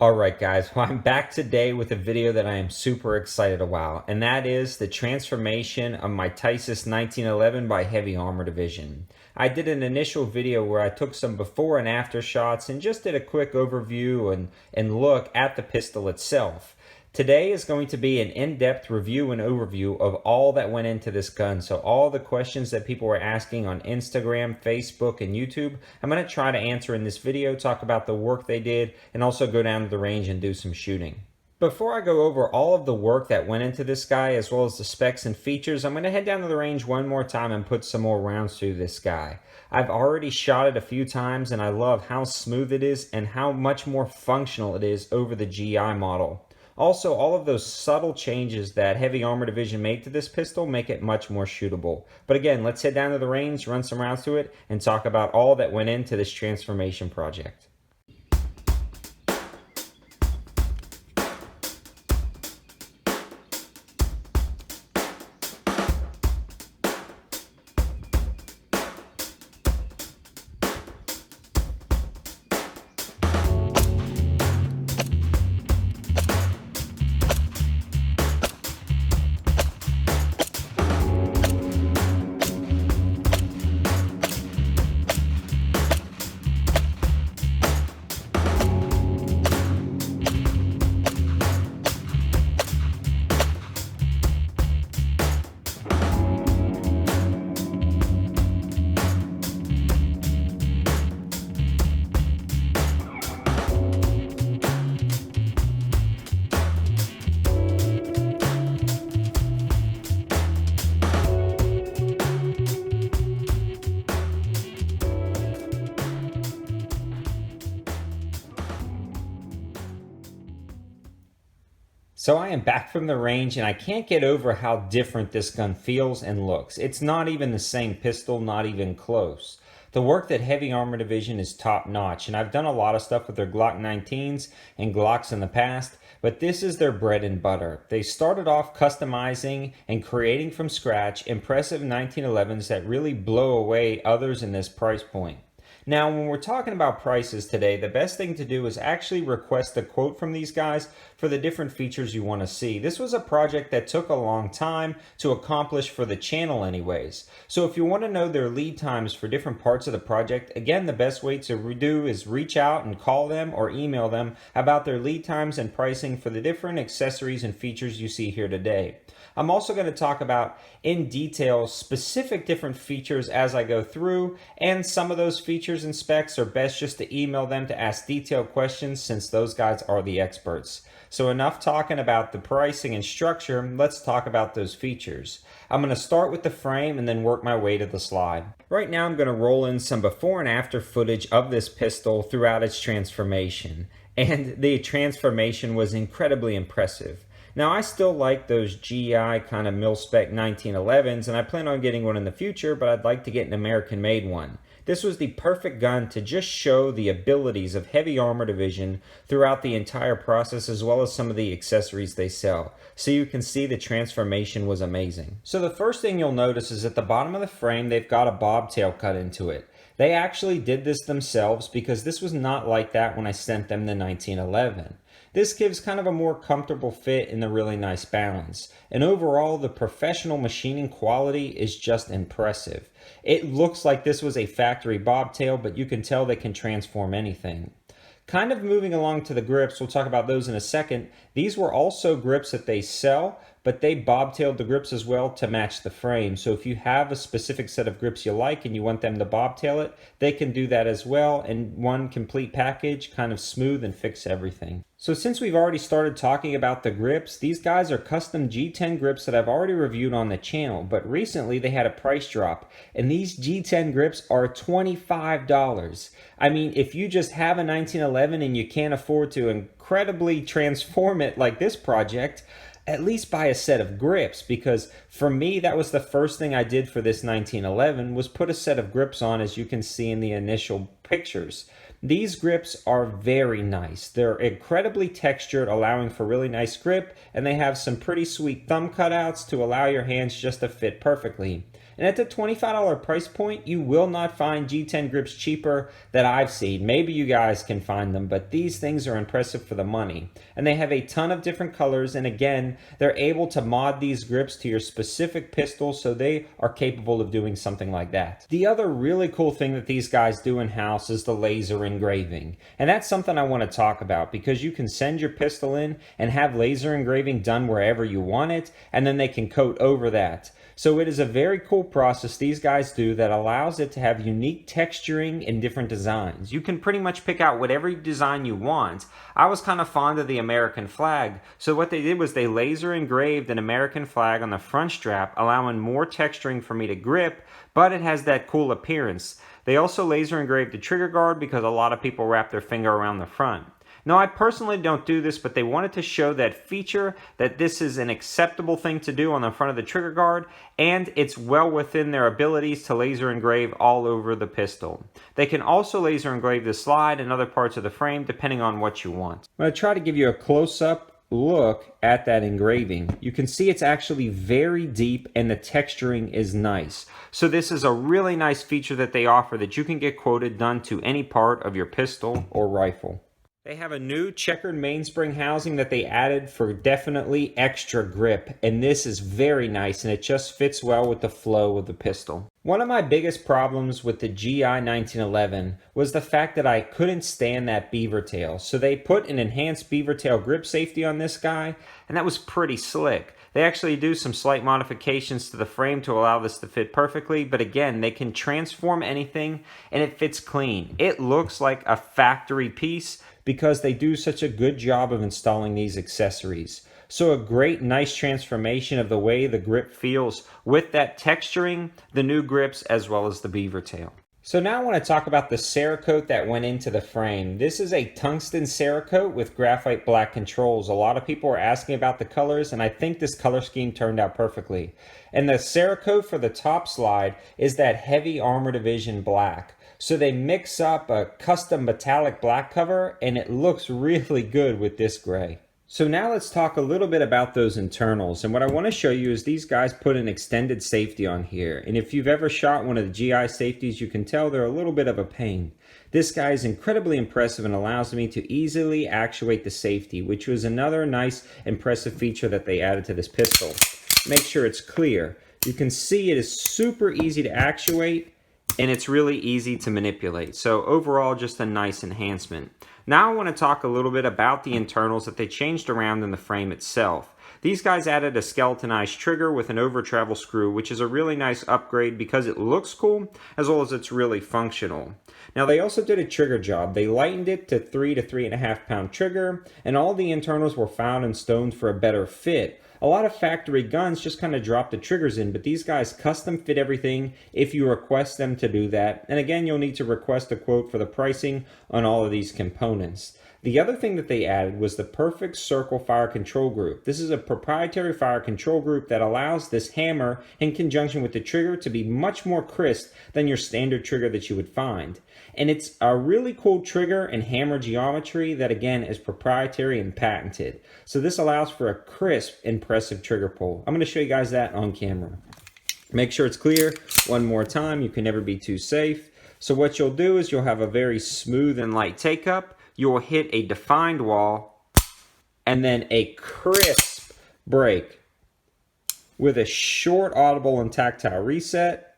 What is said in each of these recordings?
Alright guys, well I'm back today with a video that I am super excited about, and that is the transformation of my Tysus 1911 by Heavy Armor Division. I did an initial video where I took some before and after shots and just did a quick overview and look at the pistol itself. Today is going to be an in-depth review and overview of all that went into this gun. So all the questions that people were asking on Instagram, Facebook, and YouTube, I'm going to try to answer in this video, talk about the work they did, and also go down to the range and do some shooting. Before I go over all of the work that went into this guy, as well as the specs and features, I'm going to head down to the range one more time and put some more rounds through this guy. I've already shot it a few times, and I love how smooth it is and how much more functional it is over the GI model. Also, all of those subtle changes that Heavy Armor Division made to this pistol make it much more shootable. But again, let's head down to the range, run some rounds to it, and talk about all that went into this transformation project. So I am back from the range and I can't get over how different this gun feels and looks. It's not even the same pistol, not even close. The work that Heavy Armor Division is top notch, and I've done a lot of stuff with their Glock 19s and Glocks in the past, but this is their bread and butter. They started off customizing and creating from scratch impressive 1911s that really blow away others in this price point. Now, when we're talking about prices today, the best thing to do is actually request a quote from these guys for the different features you want to see. This was a project that took a long time to accomplish for the channel anyways. So if you want to know their lead times for different parts of the project, again, the best way to do is reach out and call them or email them about their lead times and pricing for the different accessories and features you see here today. I'm also going to talk about in detail specific different features as I go through, and some of those features and specs are best just to email them to ask detailed questions since those guys are the experts. So enough talking about the pricing and structure, let's talk about those features. I'm going to start with the frame and then work my way to the slide. Right now I'm going to roll in some before and after footage of this pistol throughout its transformation, and the transformation was incredibly impressive. Now, I still like those GI kind of mil-spec 1911s, and I plan on getting one in the future, but I'd like to get an American-made one. This was the perfect gun to just show the abilities of Heavy Armor Division throughout the entire process, as well as some of the accessories they sell. So you can see the transformation was amazing. So the first thing you'll notice is at the bottom of the frame, they've got a bobtail cut into it. They actually did this themselves because this was not like that when I sent them the 1911. This gives kind of a more comfortable fit and a really nice balance. And overall, the professional machining quality is just impressive. It looks like this was a factory bobtail, but you can tell they can transform anything. Kind of moving along to the grips, we'll talk about those in a second. These were also grips that they sell, but they bobtailed the grips as well to match the frame. So if you have a specific set of grips you like and you want them to bobtail it, they can do that as well in one complete package, kind of smooth and fix everything. So since we've already started talking about the grips, these guys are custom G10 grips that I've already reviewed on the channel, but recently they had a price drop, and these G10 grips are $25. I mean, if you just have a 1911 and you can't afford to incredibly transform it like this project, at least buy a set of grips, because for me that was the first thing I did for this 1911 was put a set of grips on, as you can see in the initial pictures. These grips are very nice. They're incredibly textured, allowing for really nice grip, and they have some pretty sweet thumb cutouts to allow your hands just to fit perfectly. And at the $25 price point, you will not find G10 grips cheaper that I've seen. Maybe you guys can find them, but these things are impressive for the money. And they have a ton of different colors, and again, they're able to mod these grips to your specific pistol, so they are capable of doing something like that. The other really cool thing that these guys do in-house is the laser engraving. And that's something I want to talk about, because you can send your pistol in and have laser engraving done wherever you want it, and then they can coat over that. So it is a very cool process these guys do that allows it to have unique texturing and different designs. You can pretty much pick out whatever design you want. I was kind of fond of the American flag, so what they did was they laser engraved an American flag on the front strap, allowing more texturing for me to grip, but it has that cool appearance. They also laser engraved the trigger guard because a lot of people wrap their finger around the front. Now, I personally don't do this, but they wanted to show that feature, that this is an acceptable thing to do on the front of the trigger guard, and it's well within their abilities to laser engrave all over the pistol. They can also laser engrave the slide and other parts of the frame depending on what you want. I'm going to try to give you a close-up look at that engraving. You can see it's actually very deep and the texturing is nice. So this is a really nice feature that they offer that you can get quoted done to any part of your pistol or rifle. They have a new checkered mainspring housing that they added for definitely extra grip, and this is very nice and it just fits well with the flow of the pistol. One of my biggest problems with the GI 1911 was the fact that I couldn't stand that beaver tail. So they put an enhanced beaver tail grip safety on this guy, and that was pretty slick. They actually do some slight modifications to the frame to allow this to fit perfectly, but again, they can transform anything and it fits clean. It looks like a factory piece because they do such a good job of installing these accessories. So a great, nice transformation of the way the grip feels with that texturing, the new grips, as well as the beaver tail. So now I want to talk about the Seracote that went into the frame. This is a tungsten Seracote with graphite black controls. A lot of people are asking about the colors, and I think this color scheme turned out perfectly. And the Seracote for the top slide is that heavy armor division black. So they mix up a custom metallic black cover, and it looks really good with this gray. So now let's talk a little bit about those internals. And what I want to show you is these guys put an extended safety on here. And if you've ever shot one of the GI safeties, you can tell they're a little bit of a pain. This guy is incredibly impressive and allows me to easily actuate the safety, which was another nice impressive feature that they added to this pistol. Make sure it's clear. You can see it is super easy to actuate, and it's really easy to manipulate. So overall, just a nice enhancement. Now I want to talk a little bit about the internals that they changed around in the frame itself. These guys added a skeletonized trigger with an over travel screw, which is a really nice upgrade because it looks cool as well as it's really functional. Now they also did a trigger job. They lightened it to 3 to 3.5 pound trigger, and all the internals were found and stoned for a better fit. A lot of factory guns just kind of drop the triggers in, but these guys custom fit everything if you request them to do that. And again, you'll need to request a quote for the pricing on all of these components. The other thing that they added was the perfect circle fire control group. This is a proprietary fire control group that allows this hammer in conjunction with the trigger to be much more crisp than your standard trigger that you would find. And it's a really cool trigger and hammer geometry that again is proprietary and patented. So this allows for a crisp, impressive trigger pull. I'm going to show you guys that on camera. Make sure it's clear one more time. You can never be too safe. So what you'll do is you'll have a very smooth and light take up. You'll hit a defined wall and then a crisp break with a short audible and tactile reset.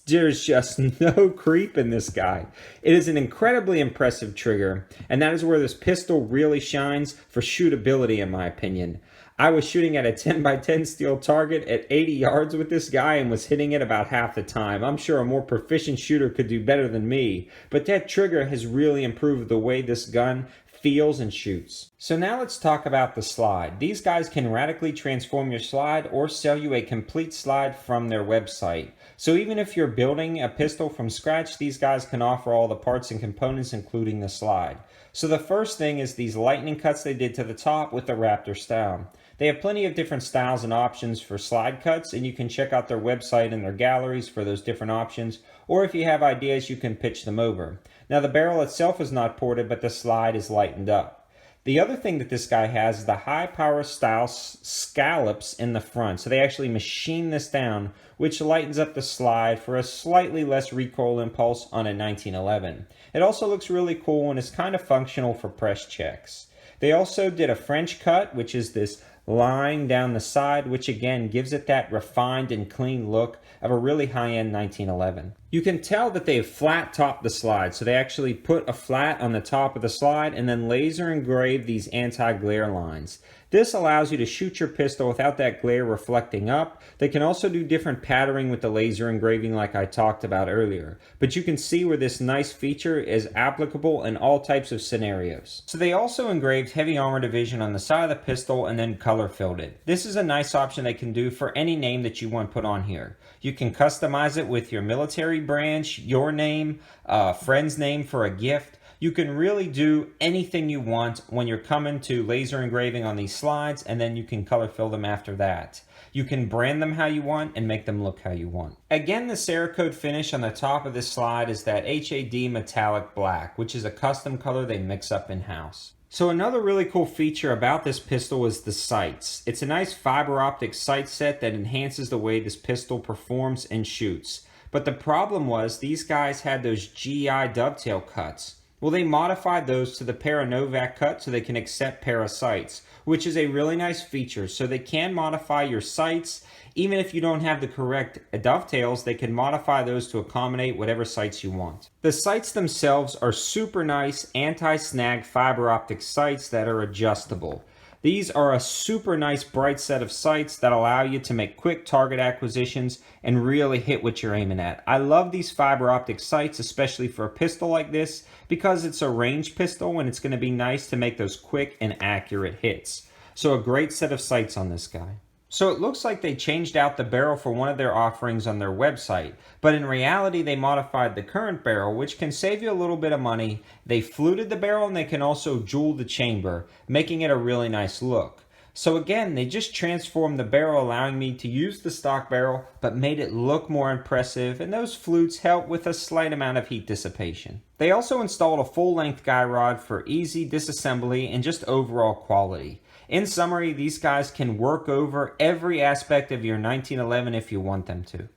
There's just no creep in this guy. It is an incredibly impressive trigger, and that is where this pistol really shines for shootability in my opinion. I was shooting at a 10x10 steel target at 80 yards with this guy and was hitting it about half the time. I'm sure a more proficient shooter could do better than me, but that trigger has really improved the way this gun feels and shoots. So now let's talk about the slide. These guys can radically transform your slide or sell you a complete slide from their website. So even if you're building a pistol from scratch, these guys can offer all the parts and components including the slide. So the first thing is these lightning cuts they did to the top with the Raptor style. They have plenty of different styles and options for slide cuts, and you can check out their website and their galleries for those different options, or if you have ideas, you can pitch them over. Now, the barrel itself is not ported, but the slide is lightened up. The other thing that this guy has is the high power style scallops in the front. So they actually machine this down, which lightens up the slide for a slightly less recoil impulse on a 1911. It also looks really cool and is kind of functional for press checks. They also did a French cut, which is this line down the side, which again gives it that refined and clean look of a really high-end 1911. You can tell that they have flat topped the slide, so they actually put a flat on the top of the slide and then laser engrave these anti-glare lines. This allows you to shoot your pistol without that glare reflecting up. They can also do different patterning with the laser engraving like I talked about earlier. But you can see where this nice feature is applicable in all types of scenarios. So they also engraved heavy armor division on the side of the pistol and then color filled it. This is a nice option they can do for any name that you want put on here. You can customize it with your military branch, your name, a friend's name for a gift. You can really do anything you want when you're coming to laser engraving on these slides, and then you can color fill them after that. You can brand them how you want and make them look how you want. Again, the Seracote finish on the top of this slide is that HAD metallic black, which is a custom color they mix up in-house. So another really cool feature about this pistol is the sights. It's a nice fiber optic sight set that enhances the way this pistol performs and shoots. But the problem was these guys had those GI dovetail cuts. Well, they modified those to the Paranovac cut so they can accept para sights, which is a really nice feature. So they can modify your sights. Even if you don't have the correct dovetails, they can modify those to accommodate whatever sights you want. The sights themselves are super nice anti-snag fiber optic sights that are adjustable. These are a super nice bright set of sights that allow you to make quick target acquisitions and really hit what you're aiming at. I love these fiber optic sights, especially for a pistol like this, because it's a range pistol and it's going to be nice to make those quick and accurate hits. So a great set of sights on this guy. So it looks like they changed out the barrel for one of their offerings on their website, but in reality they modified the current barrel, which can save you a little bit of money. They fluted the barrel and they can also jewel the chamber, making it a really nice look. So again, they just transformed the barrel, allowing me to use the stock barrel, but made it look more impressive, and those flutes help with a slight amount of heat dissipation. They also installed a full-length guy rod for easy disassembly and just overall quality. In summary, these guys can work over every aspect of your 1911 if you want them to.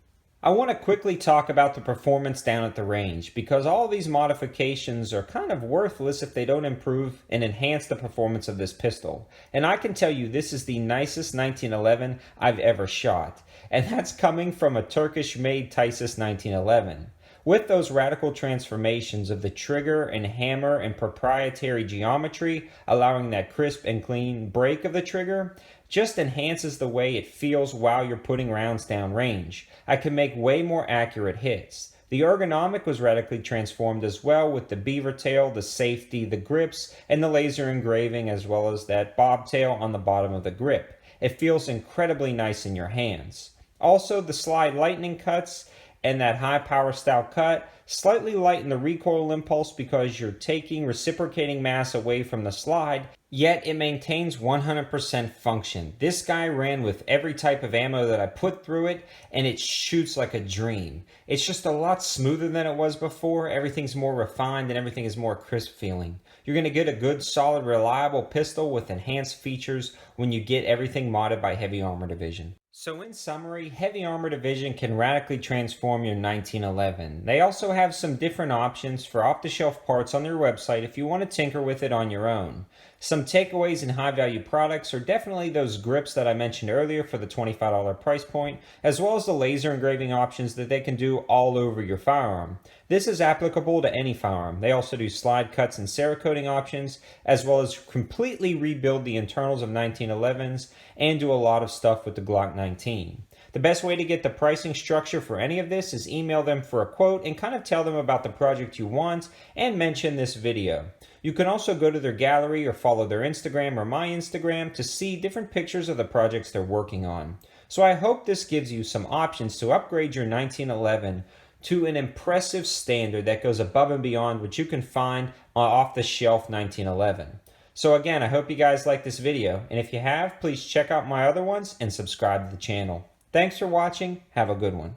I want to quickly talk about the performance down at the range, because all these modifications are kind of worthless if they don't improve and enhance the performance of this pistol. And I can tell you this is the nicest 1911 I've ever shot, and that's coming from a Turkish-made Titus 1911. With those radical transformations of the trigger and hammer and proprietary geometry, allowing that crisp and clean break of the trigger, just enhances the way it feels while you're putting rounds down range. I can make way more accurate hits. The ergonomic was radically transformed as well with the beaver tail, the safety, the grips, and the laser engraving, as well as that bobtail on the bottom of the grip. It feels incredibly nice in your hands. Also, the slide lightning cuts and that high power style cut slightly lighten the recoil impulse because you're taking reciprocating mass away from the slide, yet it maintains 100% function. This guy ran with every type of ammo that I put through it, and it shoots like a dream. It's just a lot smoother than it was before. Everything's more refined and everything is more crisp feeling. You're going to get a good, solid, reliable pistol with enhanced features when you get everything modded by Heavy Armor Division. So in summary, Heavy Armor Division can radically transform your 1911. They also have some different options for off-the-shelf parts on their website if you want to tinker with it on your own. Some takeaways and high-value products are definitely those grips that I mentioned earlier for the $25 price point, as well as the laser engraving options that they can do all over your firearm. This is applicable to any firearm. They also do slide cuts and Seracoting options, as well as completely rebuild the internals of 1911s and do a lot of stuff with the Glock 19. The best way to get the pricing structure for any of this is email them for a quote and kind of tell them about the project you want and mention this video. You can also go to their gallery or follow their Instagram or my Instagram to see different pictures of the projects they're working on. So I hope this gives you some options to upgrade your 1911 to an impressive standard that goes above and beyond what you can find off the shelf 1911. So again, I hope you guys like this video, and if you have, please check out my other ones and subscribe to the channel. Thanks for watching. Have a good one.